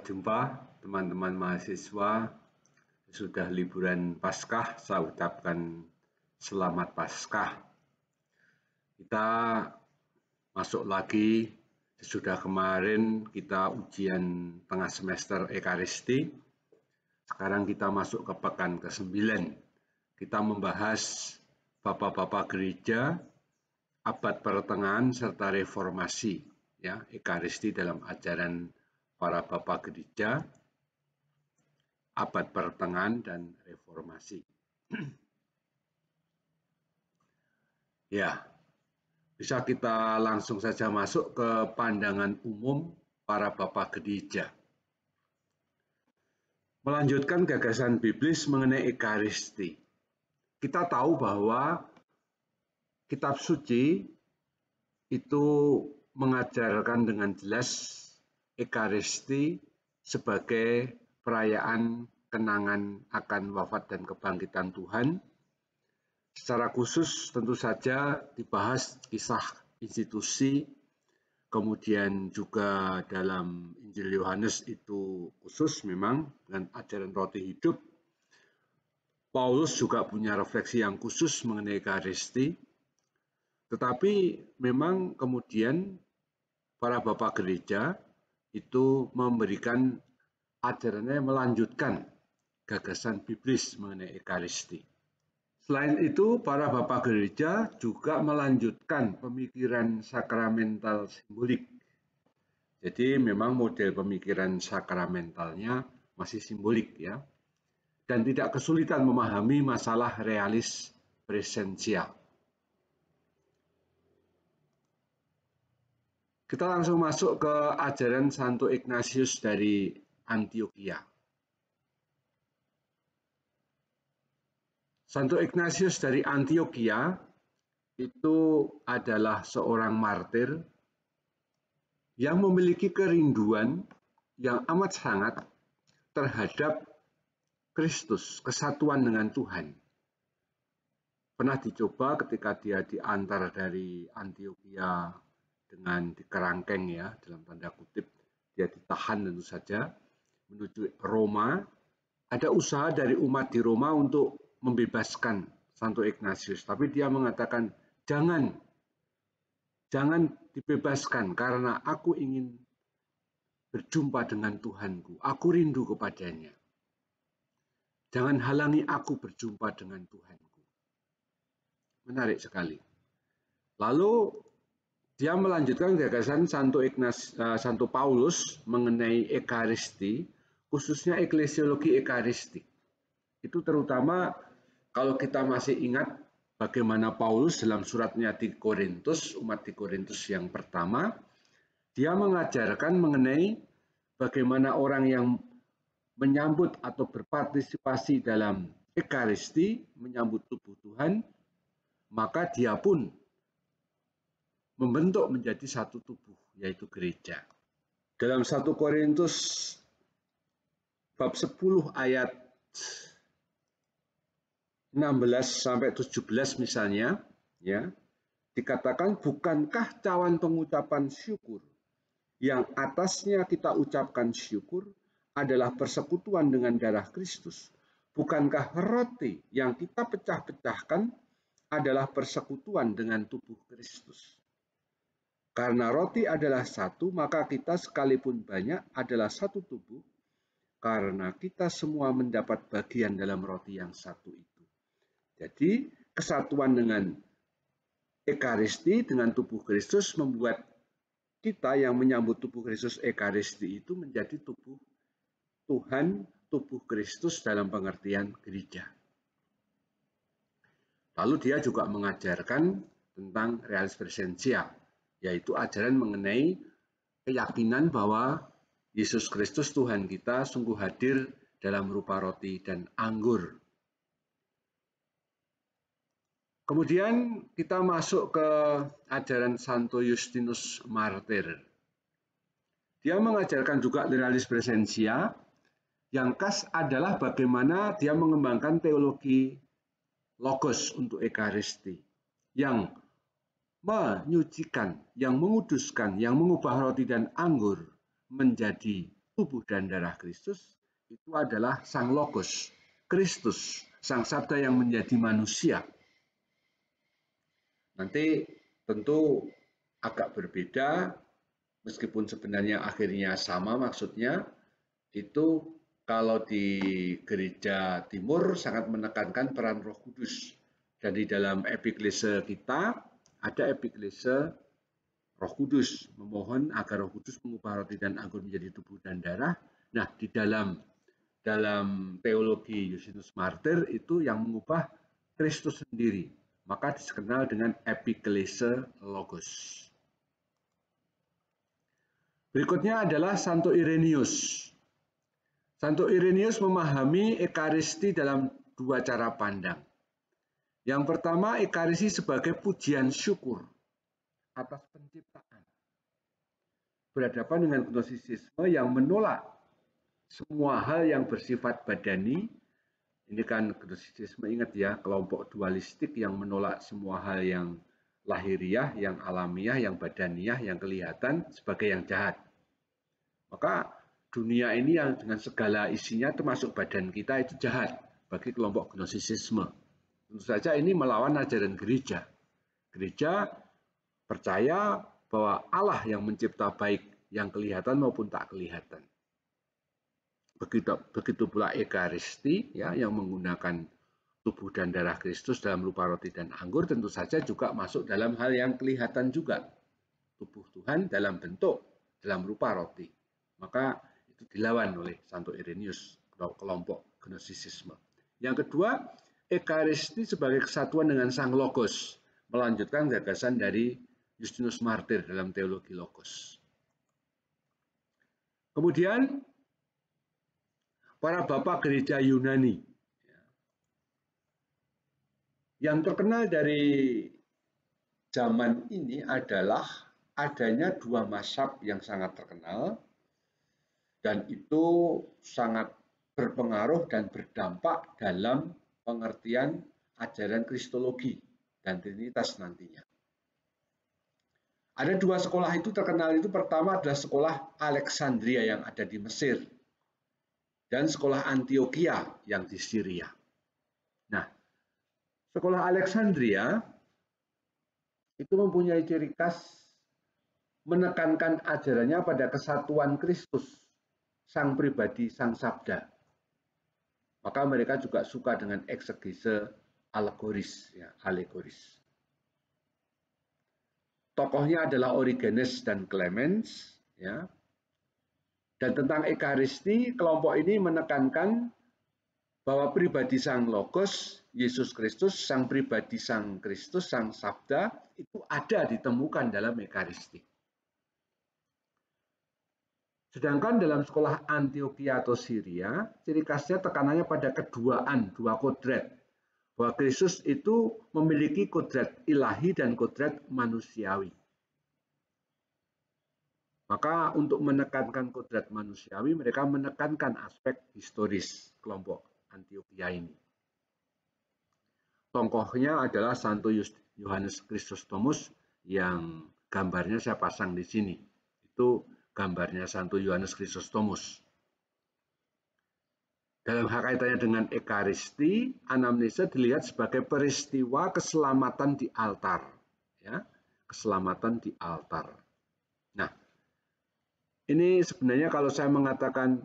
Selamat jumpa teman-teman mahasiswa. Sudah liburan Paskah, saya ucapkan selamat Paskah. Kita masuk lagi, sudah kemarin kita ujian tengah semester Ekaristi. Sekarang kita masuk ke pekan ke-9. Kita membahas Bapak-Bapak Gereja, abad pertengahan serta reformasi, ya, Ekaristi dalam ajaran para Bapak Gereja, abad pertengahan dan reformasi. Ya, bisa kita langsung saja masuk ke pandangan umum para Bapak Gereja. Melanjutkan gagasan biblis mengenai Ekaristi. Kita tahu bahwa kitab suci itu mengajarkan dengan jelas Ekaristi sebagai perayaan kenangan akan wafat dan kebangkitan Tuhan. Secara khusus tentu saja dibahas kisah institusi, kemudian juga dalam Injil Yohanes itu khusus memang dengan ajaran roti hidup. Paulus juga punya refleksi yang khusus mengenai Ekaristi, tetapi memang kemudian para Bapak Gereja itu memberikan ajarannya, melanjutkan gagasan biblis mengenai Ekaristi. Selain itu, para Bapak Gereja juga melanjutkan pemikiran sakramental simbolik. Jadi memang model pemikiran sakramentalnya masih simbolik, ya, dan tidak kesulitan memahami masalah realis presensial. Kita langsung masuk ke ajaran Santo Ignatius dari Antioquia. Santo Ignatius dari Antioquia itu adalah seorang martir yang memiliki kerinduan yang amat sangat terhadap Kristus, kesatuan dengan Tuhan. Pernah dicoba ketika dia diantar dari Antioquia dengan dikerangkeng, ya, dalam tanda kutip, dia ditahan tentu saja menuju Roma. Ada usaha dari umat di Roma untuk membebaskan Santo Ignatius, tapi dia mengatakan jangan dibebaskan karena aku ingin berjumpa dengan Tuhanku, aku rindu kepadanya. Jangan halangi aku berjumpa dengan Tuhanku. Menarik sekali. Lalu dia melanjutkan gagasan Santo Paulus mengenai Ekaristi, khususnya eklesiologi Ekaristi. Itu terutama kalau kita masih ingat bagaimana Paulus dalam suratnya di Korintus, umat di Korintus yang pertama, dia mengajarkan mengenai bagaimana orang yang menyambut atau berpartisipasi dalam Ekaristi, menyambut tubuh Tuhan, maka dia pun membentuk menjadi satu tubuh, yaitu gereja. Dalam 1 Korintus bab 10 ayat 16-17 misalnya, ya, dikatakan, bukankah cawan pengucapan syukur yang atasnya kita ucapkan syukur adalah persekutuan dengan darah Kristus? Bukankah roti yang kita pecah-pecahkan adalah persekutuan dengan tubuh Kristus? Karena roti adalah satu, maka kita sekalipun banyak adalah satu tubuh, karena kita semua mendapat bagian dalam roti yang satu itu. Jadi kesatuan dengan Ekaristi, dengan tubuh Kristus, membuat kita yang menyambut tubuh Kristus Ekaristi itu menjadi tubuh Tuhan, tubuh Kristus dalam pengertian gereja. Lalu dia juga mengajarkan tentang realis presensial, yaitu ajaran mengenai keyakinan bahwa Yesus Kristus Tuhan kita sungguh hadir dalam rupa roti dan anggur. Kemudian kita masuk ke ajaran Santo Justinus Martir. Dia mengajarkan juga realis presensia, yang khas adalah bagaimana dia mengembangkan teologi logos untuk Ekaristi, yang menyucikan, yang menguduskan, yang mengubah roti dan anggur menjadi tubuh dan darah Kristus itu adalah Sang Logos, Kristus, Sang Sabda yang menjadi manusia. Nanti tentu agak berbeda, meskipun sebenarnya akhirnya sama maksudnya, itu kalau di gereja timur sangat menekankan peran Roh Kudus. Dan di dalam epiklese kita ada epiklese Roh Kudus, memohon agar Roh Kudus mengubah roti dan anggur menjadi tubuh dan darah. Nah, di dalam teologi Justinus Martyr itu yang mengubah Kristus sendiri. Maka dikenal dengan epiklese Logos. Berikutnya adalah Santo Irenaeus. Santo Irenaeus memahami Ekaristi dalam dua cara pandang. Yang pertama, Ekaristi sebagai pujian syukur atas penciptaan. Berhadapan dengan gnosisisme yang menolak semua hal yang bersifat badani. Ini kan gnosisisme, ingat ya, kelompok dualistik yang menolak semua hal yang lahiriah, yang alamiah, yang badaniah, yang kelihatan sebagai yang jahat. Maka dunia ini yang dengan segala isinya termasuk badan kita itu jahat bagi kelompok gnosisisme. Tentu saja ini melawan ajaran gereja. Gereja percaya bahwa Allah yang mencipta baik yang kelihatan maupun tak kelihatan. Begitu pula Ekaristi ya, yang menggunakan tubuh dan darah Kristus dalam rupa roti dan anggur tentu saja juga masuk dalam hal yang kelihatan juga. Tubuh Tuhan dalam bentuk, dalam rupa roti. Maka itu dilawan oleh Santo Irenaeus, kelompok gnosisisme. Yang kedua, Ekaristi sebagai kesatuan dengan Sang Logos, melanjutkan gagasan dari Justinus Martyr dalam teologi Logos. Kemudian, para bapak gereja Yunani. Yang terkenal dari zaman ini adalah adanya dua mazhab yang sangat terkenal, dan itu sangat berpengaruh dan berdampak dalam pengertian ajaran Kristologi dan Trinitas nantinya. Ada dua sekolah itu terkenal itu, pertama adalah sekolah Alexandria yang ada di Mesir dan sekolah Antioquia yang di Syria. Nah, sekolah Alexandria itu mempunyai ciri khas menekankan ajarannya pada kesatuan Kristus, Sang Pribadi, Sang Sabda. Maka mereka juga suka dengan eksegese alegoris, ya, alegoris. Tokohnya adalah Origenes dan Clemens, ya. Dan tentang Ekaristi, kelompok ini menekankan bahwa pribadi Sang Logos, Yesus Kristus, Sang Pribadi Sang Kristus, Sang Sabda, itu ada ditemukan dalam Ekaristi. Sedangkan dalam sekolah Antioquia atau Syria, ciri khasnya tekanannya pada keduaan, dua kodrat. Bahwa Kristus itu memiliki kodrat ilahi dan kodrat manusiawi. Maka untuk menekankan kodrat manusiawi, mereka menekankan aspek historis kelompok Antioquia ini. Tokohnya adalah Santo Yohanes Chrysostomus yang gambarnya saya pasang di sini. Itu gambarnya Santo Yohanes Chrysostomus. Dalam hal kaitannya dengan Ekaristi, anamnesa dilihat sebagai peristiwa keselamatan di altar, ya, keselamatan di altar. Nah, ini sebenarnya kalau saya mengatakan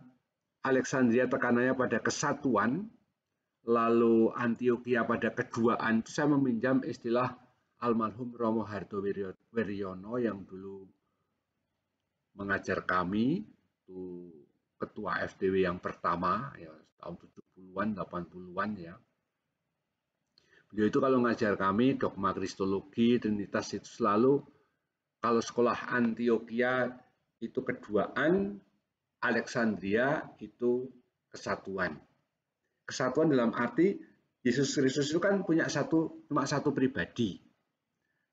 Alexandria tekanannya pada kesatuan, lalu Antioquia pada keduaan, itu saya meminjam istilah almarhum Romo Hardoweryono yang dulu mengajar kami, itu ketua FDW yang pertama, ya, tahun 70-an, 80-an ya. Beliau itu kalau ngajar kami dogma Kristologi, Trinitas itu selalu, kalau sekolah Antioquia itu keduaan, Alexandria itu kesatuan. Kesatuan dalam arti Yesus Kristus itu kan punya cuma satu pribadi.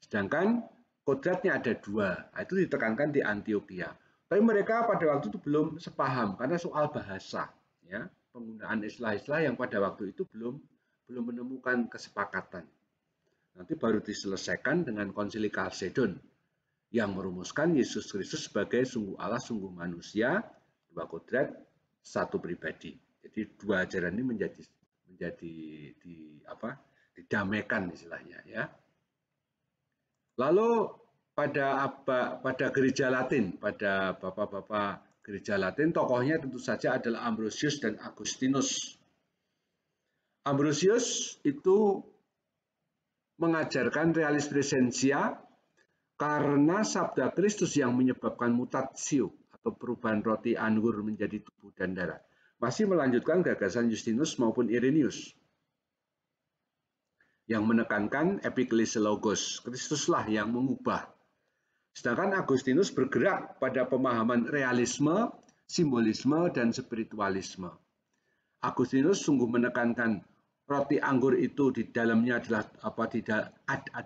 Sedangkan kodratnya ada dua. Nah, itu ditekankan di Antioquia. Tapi mereka pada waktu itu belum sepaham karena soal bahasa, ya, penggunaan istilah-istilah yang pada waktu itu belum menemukan kesepakatan. Nanti baru diselesaikan dengan Konsili Kalsedon yang merumuskan Yesus Kristus sebagai sungguh Allah, sungguh manusia, dua kodrat, satu pribadi. Jadi dua ajaran ini menjadi didamaikan istilahnya ya. Lalu pada gereja Latin, pada bapak-bapak gereja Latin, tokohnya tentu saja adalah Ambrosius dan Agustinus. Ambrosius itu mengajarkan realis presensia karena sabda Kristus yang menyebabkan mutatio atau perubahan roti anggur menjadi tubuh dan darah. Masih melanjutkan gagasan Justinus maupun Irenaeus yang menekankan epiklesiologos, Kristuslah yang mengubah. Sedangkan Agustinus bergerak pada pemahaman realisme, simbolisme, dan spiritualisme. Agustinus sungguh menekankan roti anggur itu di dalamnya adalah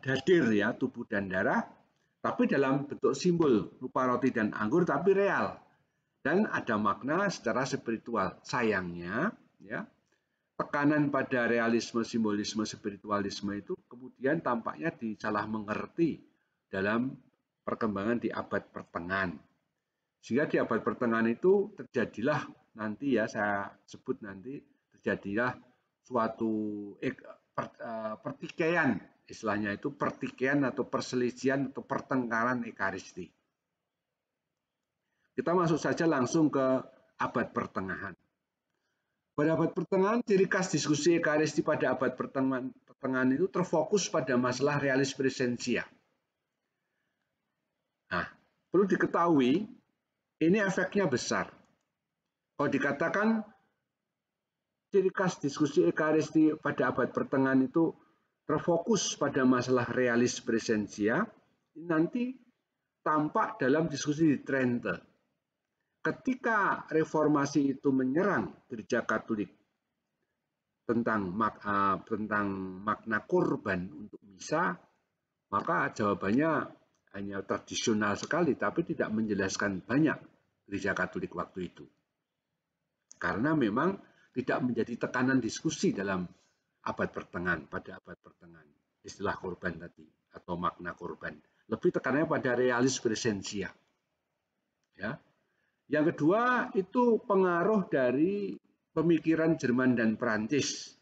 hadir ya, tubuh dan darah, tapi dalam bentuk simbol rupa roti dan anggur, tapi real dan ada makna secara spiritual. Sayangnya, ya, tekanan pada realisme, simbolisme, spiritualisme itu kemudian tampaknya disalah mengerti dalam perkembangan di abad pertengahan. Sehingga di abad pertengahan itu terjadilah nanti ya, saya sebut nanti terjadilah suatu pertikaian, istilahnya itu pertikaian atau perselisihan atau pertengkaran ekaristi. Kita masuk saja langsung ke abad pertengahan. Pada abad pertengahan, ciri khas diskusi ekaristi pada abad pertengahan itu terfokus pada masalah realis presensia. Nah, perlu diketahui, ini efeknya besar. Kalau dikatakan ciri khas diskusi ekaristi pada abad pertengahan itu terfokus pada masalah realis presensia, nanti tampak dalam diskusi di Trente. Ketika reformasi itu menyerang gereja Katolik tentang makna korban untuk misa, maka jawabannya hanya tradisional sekali, tapi tidak menjelaskan banyak gereja Katolik waktu itu. Karena memang tidak menjadi tekanan diskusi dalam abad pertengahan, pada abad pertengahan. Istilah korban tadi, atau makna korban. Lebih tekanannya pada realis presensia. Ya. Yang kedua, itu pengaruh dari pemikiran Jerman dan Perancis.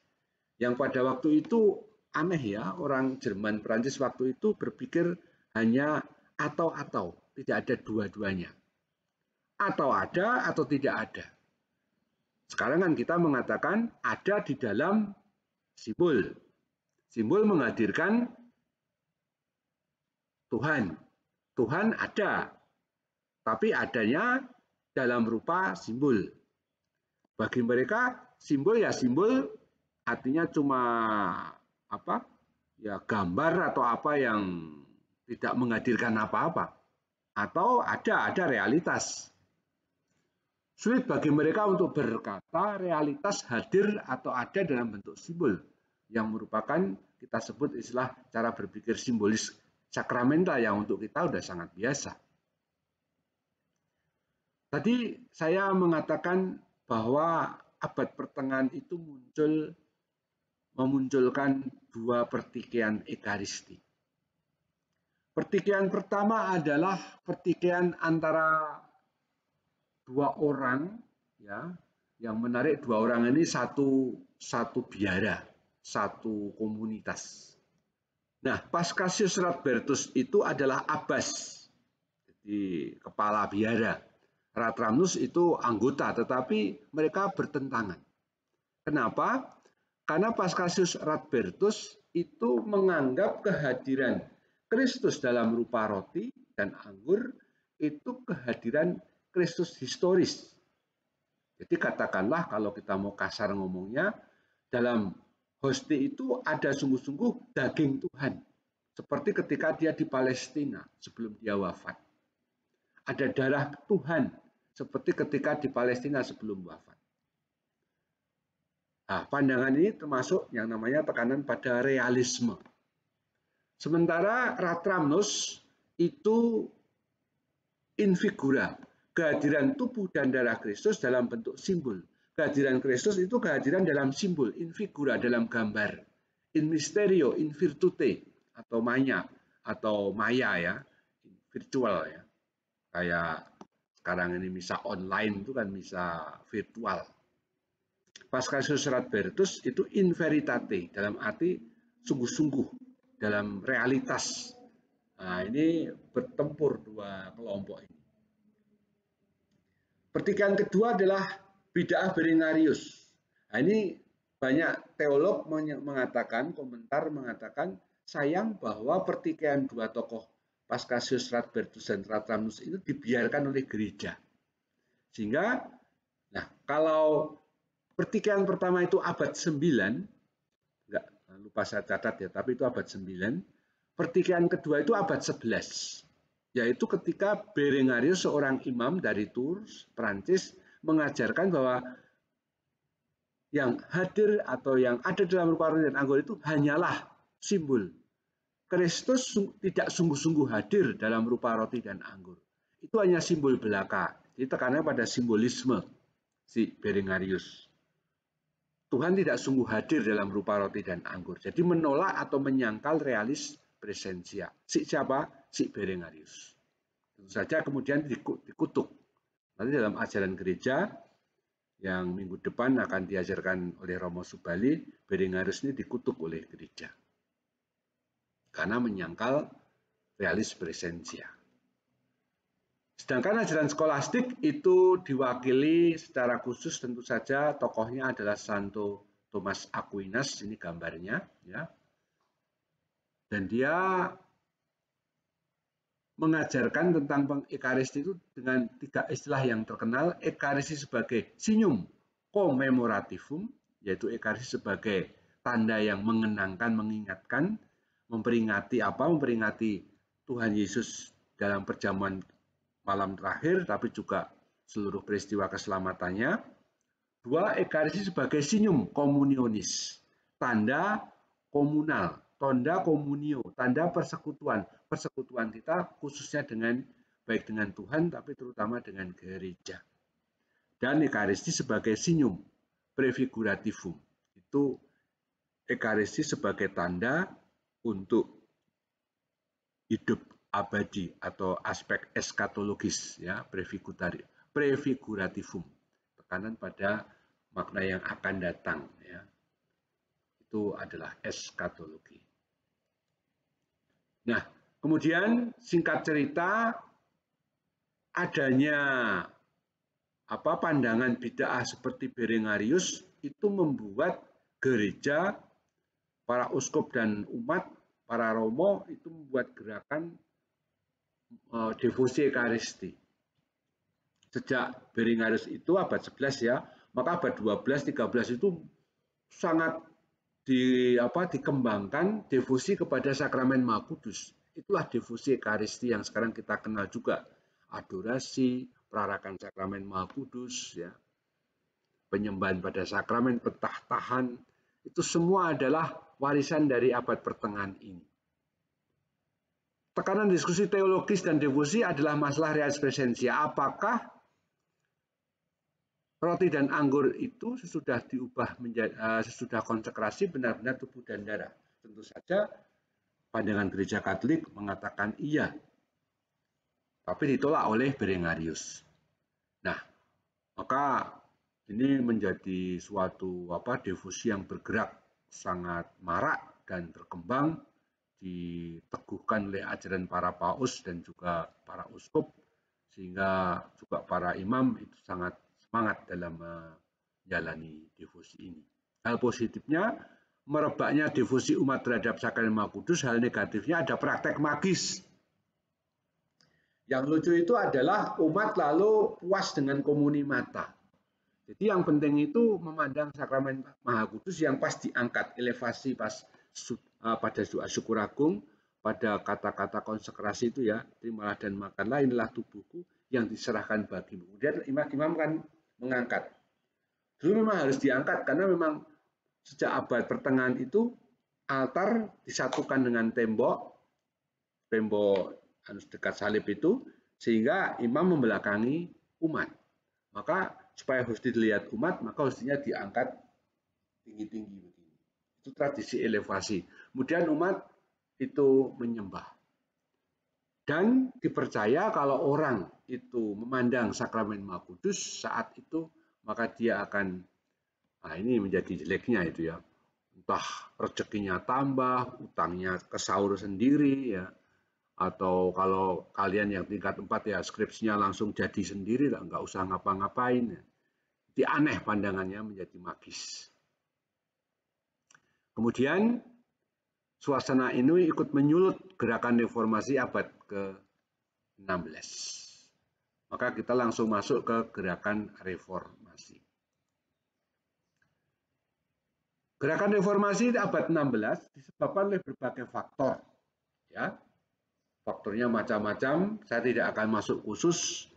Yang pada waktu itu aneh ya, orang Jerman Perancis waktu itu berpikir hanya atau, tidak ada dua-duanya. Atau ada atau tidak ada. Sekarang kan kita mengatakan ada di dalam simbol. Simbol menghadirkan Tuhan. Tuhan ada, tapi adanya dalam rupa simbol. Bagi mereka simbol ya simbol, artinya cuma ya gambar atau apa yang tidak menghadirkan apa-apa, atau ada realitas. Sulit bagi mereka untuk berkata realitas hadir atau ada dalam bentuk simbol yang merupakan kita sebut istilah cara berpikir simbolis sakramental yang untuk kita sudah sangat biasa. Tadi saya mengatakan bahwa abad pertengahan itu memunculkan dua pertikaian ekaristi. Pertikaian pertama adalah pertikaian antara dua orang, ya, yang menarik dua orang ini satu biara, satu komunitas. Nah, Paschasius Radbertus itu adalah abbas, jadi kepala biara. Ratramnus itu anggota, tetapi mereka bertentangan. Kenapa? Karena Paschasius Radbertus itu menganggap kehadiran Kristus dalam rupa roti dan anggur itu kehadiran Kristus historis. Jadi katakanlah kalau kita mau kasar ngomongnya, dalam hosti itu ada sungguh-sungguh daging Tuhan. Seperti ketika dia di Palestina sebelum dia wafat. Ada darah Tuhan seperti ketika di Palestina sebelum wafat. Nah, pandangan ini termasuk yang namanya tekanan pada realisme. Sementara Ratramnus itu in figura, kehadiran tubuh dan darah Kristus dalam bentuk simbol. Kehadiran Kristus itu kehadiran dalam simbol, in figura, dalam gambar. In mysterio, in virtute, atau maya ya, virtual ya. Kayak sekarang ini misa online itu kan misa virtual. Pascasus Radbertus itu in veritate, dalam arti sungguh-sungguh, dalam realitas. Nah, ini bertempur dua kelompok ini. Pertikaian kedua adalah bid'ah Berenarius. Nah, ini banyak teolog mengatakan, komentar mengatakan, sayang bahwa pertikaian dua tokoh Pascasus Radbertus dan Radramnus itu dibiarkan oleh gereja. Sehingga, nah kalau pertikaian pertama itu abad 9, enggak lupa saya catat ya, tapi itu abad 9. Pertikaian kedua itu abad 11, yaitu ketika Berengarius, seorang imam dari Tours, Prancis, mengajarkan bahwa yang hadir atau yang ada dalam rupa roti dan anggur itu hanyalah simbol. Kristus tidak sungguh-sungguh hadir dalam rupa roti dan anggur. Itu hanya simbol belaka. Jadi tekanannya pada simbolisme si Berengarius. Tuhan tidak sungguh hadir dalam rupa roti dan anggur. Jadi menolak atau menyangkal realis presensia. Si siapa? Si Berengarius. Tentu saja kemudian dikutuk. Nanti dalam ajaran gereja yang minggu depan akan diajarkan oleh Romo Subali, Berengarius ini dikutuk oleh gereja karena menyangkal realis presensia. Sedangkan ajaran skolastik itu diwakili secara khusus tentu saja tokohnya adalah Santo Thomas Aquinas, ini gambarnya ya. Dan dia mengajarkan tentang Ekaristi itu dengan 3 istilah yang terkenal. Ekaristi sebagai signum commemorativum, yaitu Ekaristi sebagai tanda yang mengenangkan, mengingatkan, memperingati apa? Memperingati Tuhan Yesus dalam perjamuan malam terakhir, tapi juga seluruh peristiwa keselamatannya. 2, Ekaristi sebagai signum communionis, tanda komunal, tanda komunio, tanda persekutuan. Persekutuan kita khususnya dengan baik dengan Tuhan, tapi terutama dengan gereja. Dan Ekaristi sebagai signum prefigurativum, itu Ekaristi sebagai tanda untuk hidup abadi atau aspek eskatologis ya, prefigurativum, tekanan pada makna yang akan datang ya. Itu adalah eskatologi. Nah, kemudian singkat cerita adanya pandangan bid'ah seperti Berengarius itu membuat gereja, para uskup dan umat, para romo itu membuat gerakan devosi Ekaristi. Sejak Berengarius itu abad 11 ya, maka abad 12, 13 itu sangat dikembangkan devosi kepada sakramen Maha Kudus. Itulah devosi Ekaristi yang sekarang kita kenal juga. Adorasi, perarakan sakramen Maha Kudus, ya, penyembahan pada sakramen, petahtahan, itu semua adalah warisan dari abad pertengahan ini. Tekanan diskusi teologis dan devosi adalah masalah realis presensia. Apakah roti dan anggur itu sesudah diubah menjadi sesudah konsekrasi benar-benar tubuh dan darah? Tentu saja pandangan gereja Katolik mengatakan iya, tapi ditolak oleh Berengarius. Nah, maka ini menjadi suatu devosi yang bergerak sangat marak dan berkembang, diteguhkan oleh ajaran para paus dan juga para uskup, sehingga juga para imam itu sangat semangat dalam menjalani devosi ini. Hal positifnya, merebaknya devosi umat terhadap sakramen Maha Kudus. Hal negatifnya ada praktek magis. Yang lucu itu adalah umat lalu puas dengan komuni mata. Jadi yang penting itu memandang sakramen Maha Kudus yang pas diangkat, elevasi pas pada doa syukur agung, pada kata-kata konsekrasi itu ya, terimalah dan makanlah, inilah tubuhku yang diserahkan bagimu. Kemudian imam-imam kan mengangkat. Dulu memang harus diangkat karena memang sejak abad pertengahan itu altar disatukan dengan tembok dekat salib itu, sehingga imam membelakangi umat. Maka supaya hosti dilihat umat, maka hostinya diangkat tinggi-tinggi begini. Itu tradisi elevasi. Kemudian umat itu menyembah. Dan dipercaya kalau orang itu memandang sakramen Maha Kudus saat itu, maka dia akan, nah ini menjadi jeleknya itu ya, entah rezekinya tambah, utangnya kesaur sendiri ya, atau kalau kalian yang tingkat 4 ya skripsinya langsung jadi sendiri, nggak usah ngapa-ngapain. Jadi aneh pandangannya, menjadi magis. Kemudian suasana ini ikut menyulut gerakan reformasi abad ke-16. Maka kita langsung masuk ke gerakan reformasi. Gerakan reformasi di abad 16 disebabkan oleh berbagai faktor. Ya, faktornya macam-macam, saya tidak akan masuk khusus.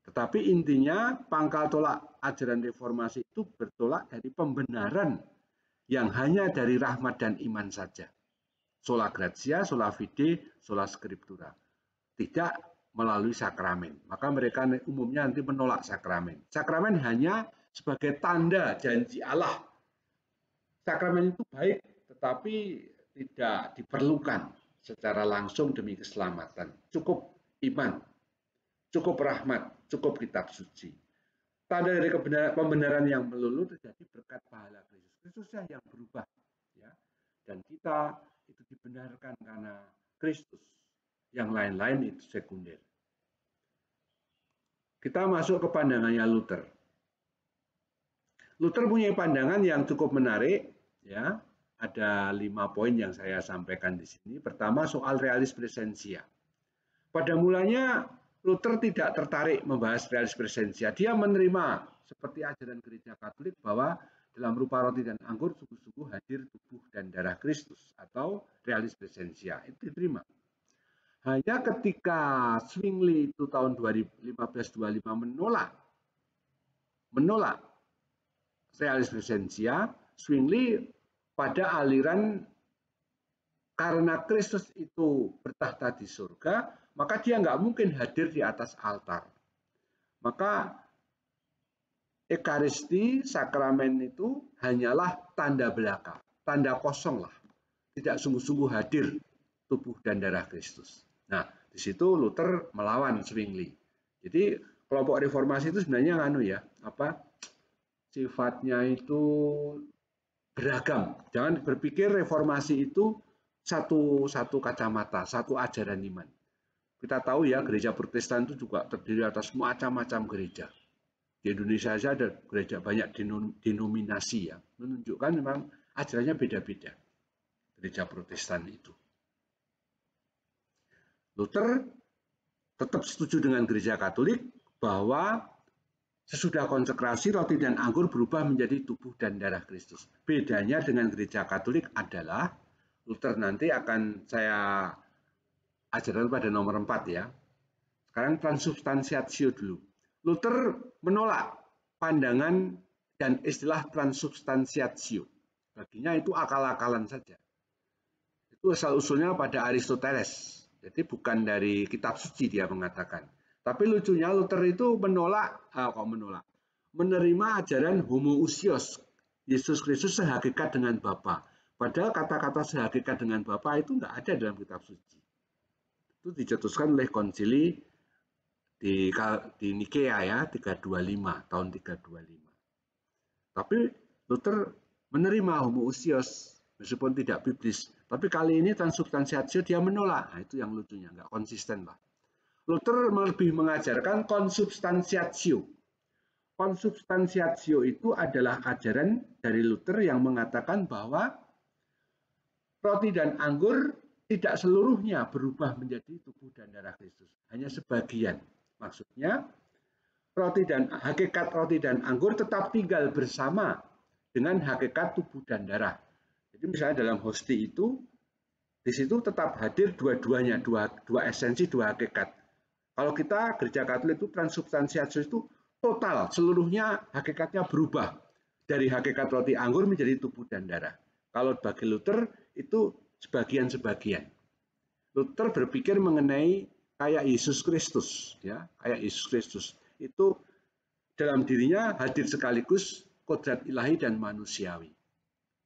Tetapi intinya pangkal tolak ajaran reformasi itu bertolak dari pembenaran yang hanya dari rahmat dan iman saja. Sola gratia, sola fide, sola scriptura. Tidak melalui sakramen. Maka mereka umumnya nanti menolak sakramen. Sakramen hanya sebagai tanda janji Allah. Sakramen itu baik, tetapi tidak diperlukan secara langsung demi keselamatan. Cukup iman, cukup rahmat, cukup kitab suci. Tanda dari pembenaran yang melulu terjadi berkat pahala Kristus. Kristuslah yang berubah, ya. Dan kita itu dibenarkan karena Kristus. Yang lain-lain itu sekunder. Kita masuk ke pandangannya Luther. Luther punya pandangan yang cukup menarik, ya. Ada 5 poin yang saya sampaikan di sini. Pertama, soal realis presensia. Pada mulanya Luther tidak tertarik membahas realis presensia. Dia menerima seperti ajaran gereja Katolik bahwa dalam rupa roti dan anggur sungguh-sungguh hadir tubuh dan darah Kristus atau realis presensia. Itu diterima. Hanya ketika Zwingli itu tahun 1525 menolak realis presensia, Zwingli pada aliran karena Kristus itu bertahta di surga, maka dia nggak mungkin hadir di atas altar. Maka Ekaristi, sakramen itu hanyalah tanda belaka, tanda kosong lah. Tidak sungguh-sungguh hadir tubuh dan darah Kristus. Nah, di situ Luther melawan Zwingli. Jadi kelompok reformasi itu sebenarnya sifatnya itu beragam. Jangan berpikir reformasi itu satu kacamata, satu ajaran iman. Kita tahu ya, gereja Protestan itu juga terdiri atas macam-macam gereja. Di Indonesia saja ada gereja banyak denominasi ya, menunjukkan memang ajarannya beda-beda. Gereja Protestan itu. Luther tetap setuju dengan gereja Katolik bahwa sesudah konsekrasi roti dan anggur berubah menjadi tubuh dan darah Kristus. Bedanya dengan gereja Katolik adalah Luther nanti akan saya ajarkan pada nomor 4 ya. Sekarang transubstansiatio dulu. Luther menolak pandangan dan istilah transubstansiatio. Baginya itu akal-akalan saja. Itu asal-usulnya pada Aristoteles. Jadi bukan dari kitab suci dia mengatakan. Tapi lucunya Luther itu menerima ajaran homoousios. Yesus Kristus sehakikat dengan Bapa. Padahal kata-kata sehakikat dengan Bapa itu enggak ada dalam kitab suci. Itu dicetuskan oleh konsili di Nikea ya, 325, tahun 325. Tapi Luther menerima homoousios meskipun tidak biblis. Tapi kali ini transubstansiatio dia menolak. Nah, itu yang lucunya, nggak konsisten lah. Luther lebih mengajarkan konsubstansiatio. Konsubstansiatio itu adalah ajaran dari Luther yang mengatakan bahwa roti dan anggur tidak seluruhnya berubah menjadi tubuh dan darah Kristus. Hanya sebagian. Maksudnya, hakikat roti dan anggur tetap tinggal bersama dengan hakikat tubuh dan darah. Jadi misalnya dalam hosti itu, di situ tetap hadir dua-duanya, dua esensi, dua hakikat. Kalau kita gereja Katolik itu transubstansiatio itu total, seluruhnya hakikatnya berubah dari hakikat roti anggur menjadi tubuh dan darah. Kalau bagi Luther itu sebagian-sebagian. Luther berpikir mengenai kayak Yesus Kristus, ya, kayak Yesus Kristus itu dalam dirinya hadir sekaligus kodrat ilahi dan manusiawi,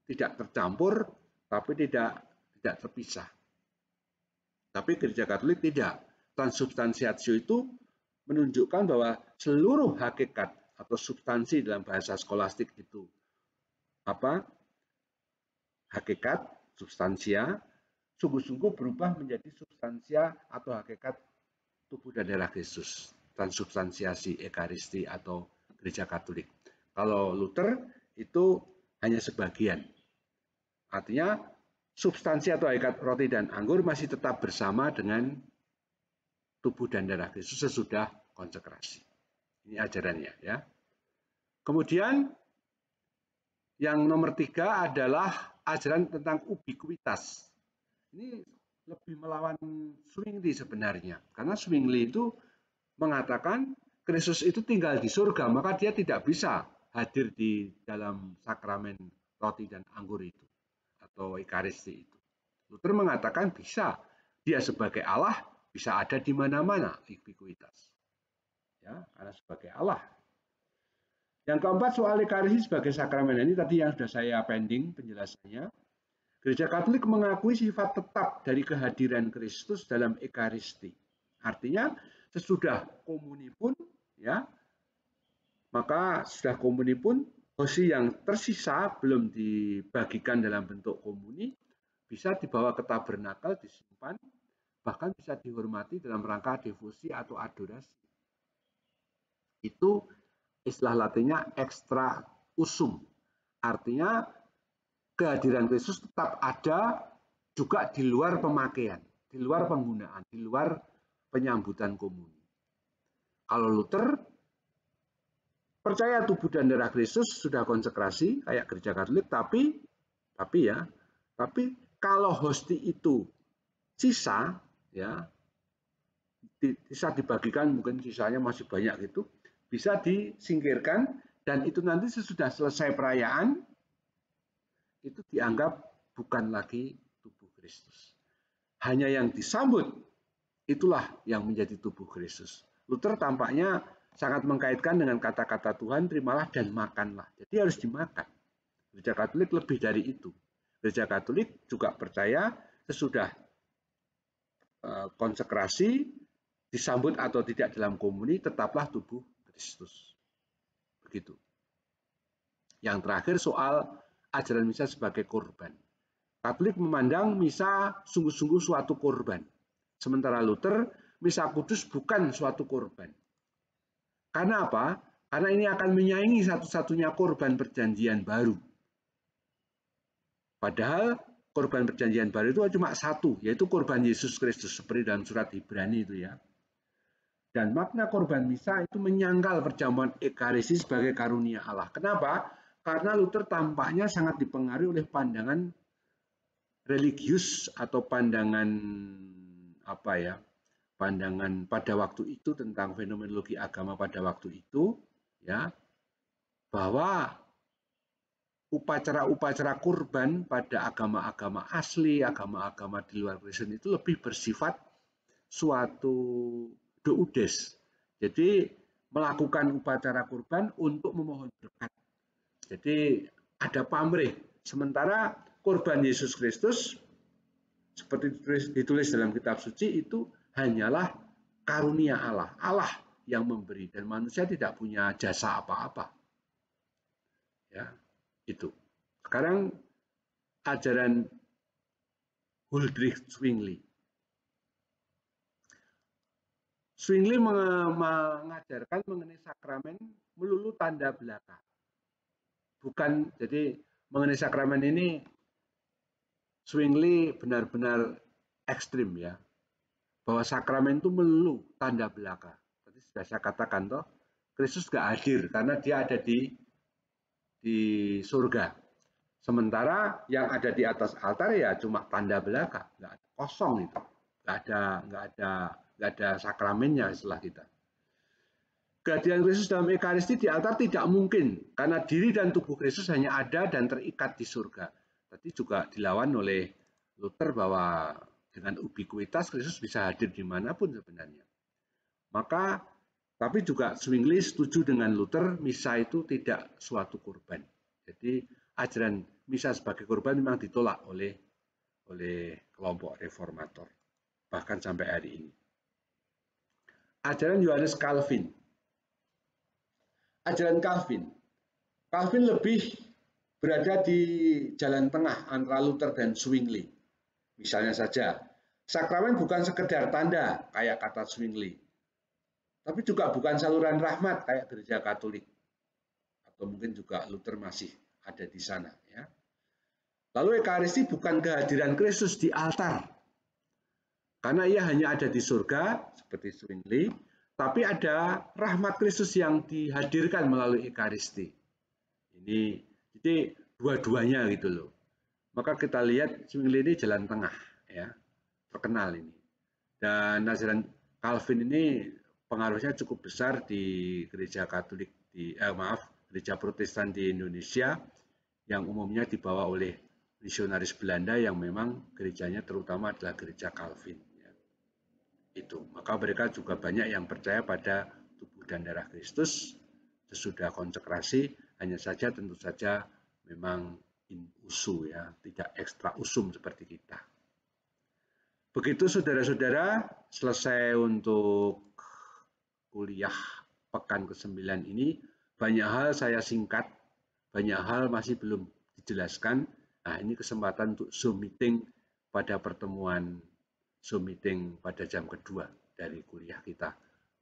tidak tercampur tapi tidak terpisah. Tapi Gereja Katolik tidak. Transubstansiatio itu menunjukkan bahwa seluruh hakikat atau substansi dalam bahasa skolastik itu apa? Hakikat, substansia, sungguh-sungguh berubah menjadi substansia atau hakikat tubuh dan darah Kristus. Transubstansiasi Ekaristi atau Gereja Katolik. Kalau Luther itu hanya sebagian. Artinya substansi atau hakikat roti dan anggur masih tetap bersama dengan tubuh dan darah Kristus sesudah konsekrasi. Ini ajarannya ya. Kemudian yang nomor 3 adalah ajaran tentang ubikuitas. Ini lebih melawan Zwingli sebenarnya. Karena Zwingli itu mengatakan Kristus itu tinggal di surga, maka dia tidak bisa hadir di dalam sakramen roti dan anggur itu atau Ekaristi itu. Luther mengatakan bisa, dia sebagai Allah bisa ada di mana-mana, ubikuitas. Ya, karena sebagai Allah. Yang keempat soal Ekaristi sebagai sakramen, ini tadi yang sudah saya pending penjelasannya. Gereja Katolik mengakui sifat tetap dari kehadiran Kristus dalam Ekaristi. Artinya sesudah komuni pun ya, maka sudah komuni pun hosti yang tersisa belum dibagikan dalam bentuk komuni bisa dibawa ke tabernakel, disimpan, bahkan bisa dihormati dalam rangka devosi atau adorasi. Itu istilah latinnya extra usum. Artinya kehadiran Kristus tetap ada juga di luar pemakaian, di luar penggunaan, di luar penyambutan komuni. Kalau Luther percaya tubuh dan darah Kristus sudah konsekrasi kayak Gereja Katolik, tapi kalau hosti itu sisa, ya bisa dibagikan, mungkin sisanya masih banyak gitu, bisa disingkirkan dan itu nanti sesudah selesai perayaan itu dianggap bukan lagi tubuh Kristus. Hanya yang disambut itulah yang menjadi tubuh Kristus. Luther tampaknya sangat mengkaitkan dengan kata-kata Tuhan, terimalah dan makanlah. Jadi harus dimakan. Gereja Katolik lebih dari itu. Gereja Katolik juga percaya sesudah konsekrasi, disambut atau tidak dalam komuni, tetaplah tubuh Kristus. Begitu. Yang terakhir soal ajaran misa sebagai korban. Katolik memandang misa sungguh-sungguh suatu korban. Sementara Luther, misa kudus bukan suatu korban. Karena apa? Karena ini akan menyaingi satu-satunya korban perjanjian baru. Padahal korban perjanjian baru itu cuma satu, yaitu korban Yesus Kristus, seperti dalam surat Ibrani itu ya. Dan makna korban misa itu menyangkal perjamuan Ekaristi sebagai karunia Allah. Kenapa? Karena Luther tampaknya sangat dipengaruhi oleh pandangan religius atau pandangan pandangan pada waktu itu tentang fenomenologi agama pada waktu itu, ya, bahwa upacara-upacara kurban pada agama-agama asli, agama-agama di luar Kristen itu lebih bersifat suatu doudes. Jadi melakukan upacara kurban untuk memohon berkat. Jadi ada pamrih. Sementara kurban Yesus Kristus seperti ditulis dalam kitab suci itu hanyalah karunia Allah. Allah yang memberi dan manusia tidak punya jasa apa-apa. Ya. Itu. Sekarang ajaran Huldrych Zwingli. Zwingli mengajarkan mengenai sakramen melulu tanda belaka. Bukan, jadi mengenai sakramen ini Zwingli benar-benar ekstrim ya. Bahwa sakramen itu melulu tanda belaka. Tadi sudah saya katakan toh, Kristus gak hadir karena dia ada di surga. Sementara yang ada di atas altar ya cuma tanda belaka, nggak ada, kosong itu, nggak ada sakramennya istilah kita. Kehadiran Kristus dalam Ekaristi di altar tidak mungkin karena diri dan tubuh Kristus hanya ada dan terikat di surga. Tadi juga dilawan oleh Luther bahwa dengan ubikuitas Kristus bisa hadir dimanapun sebenarnya. Maka tapi juga Zwingli setuju dengan Luther, misa itu tidak suatu kurban. Jadi ajaran misa sebagai kurban memang ditolak oleh kelompok reformator. bahkan sampai hari ini. Ajaran Yohanes Calvin. Ajaran Calvin. Calvin lebih berada di jalan tengah antara Luther dan Zwingli. Misalnya saja, sakramen bukan sekedar tanda kayak kata Zwingli, tapi juga bukan saluran rahmat kayak gereja Katolik. Atau mungkin juga Luther masih ada di sana. Ya. Lalu Ekaristi bukan kehadiran Kristus di altar, karena ia hanya ada di surga, seperti Zwingli, tapi ada rahmat Kristus yang dihadirkan melalui Ekaristi. Jadi dua-duanya gitu loh. Maka kita lihat Zwingli ini jalan tengah, ya, terkenal ini. Dan ajaran Calvin ini pengaruhnya cukup besar di gereja Katolik gereja Protestan di Indonesia yang umumnya dibawa oleh misionaris Belanda yang memang gerejanya terutama adalah gereja Calvin. Ya. Itu, maka mereka juga banyak yang percaya pada tubuh dan darah Kristus sesudah konsekrasi, hanya saja tentu saja memang in usu ya, tidak ekstra usum seperti kita. Begitu saudara-saudara, selesai untuk kuliah pekan ke-9 ini, banyak hal saya singkat, banyak hal masih belum dijelaskan. Nah, ini kesempatan untuk Zoom meeting pada pertemuan Zoom meeting pada jam kedua dari kuliah kita.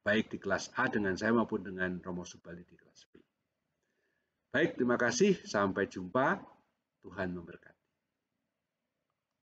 Baik di kelas A dengan saya maupun dengan Romo Subali di kelas B. Baik, terima kasih. Sampai jumpa. Tuhan memberkati.